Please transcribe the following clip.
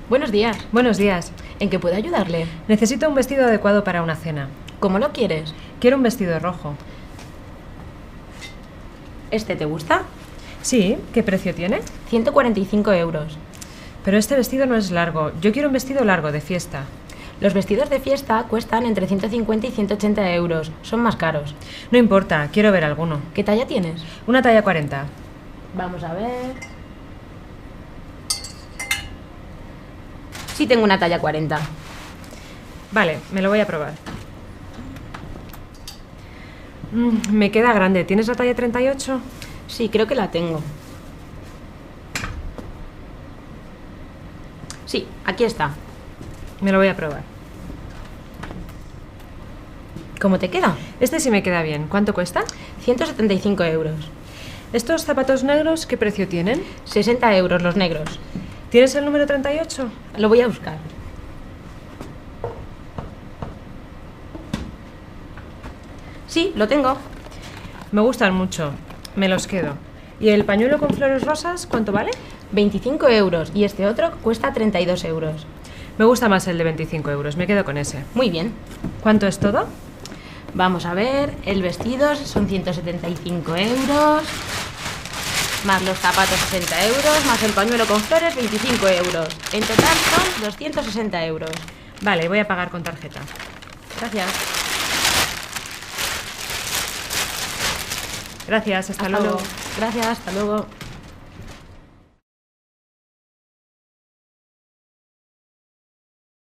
Buenos días. Buenos días. ¿En qué puedo ayudarle? Necesito un vestido adecuado para una cena. ¿Cómo lo quieres? Quiero un vestido rojo. ¿Este te gusta? Sí, ¿qué precio tiene? 145 euros. Pero este vestido no es largo. Yo quiero un vestido largo, de fiesta. Los vestidos de fiesta cuestan entre 150 y 180 euros. Son más caros. No importa, quiero ver alguno. ¿Qué talla tienes? Una talla 40. Vamos a ver. Sí, tengo una talla 40. Vale, me lo voy a probar. Me queda grande. ¿Tienes la talla 38? Sí, creo que la tengo. Sí, aquí está. Me lo voy a probar. ¿Cómo te queda? Este sí me queda bien. ¿Cuánto cuesta? 175 euros. ¿Estos zapatos negros qué precio tienen? 60 euros los negros. ¿Tienes el número 38? Lo voy a buscar. Sí, lo tengo. Me gustan mucho. Me los quedo. ¿Y el pañuelo con flores rosas cuánto vale? 25 euros y este otro cuesta 32 euros. Me gusta más el de 25 euros. Me quedo con ese. Muy bien. ¿Cuánto es todo? Vamos a ver, el vestido son 175 euros, más los zapatos 60 euros, más el pañuelo con flores 25 euros. En total son 260 euros. Vale, voy a pagar con tarjeta. Gracias. Gracias, hasta luego. Gracias, hasta luego.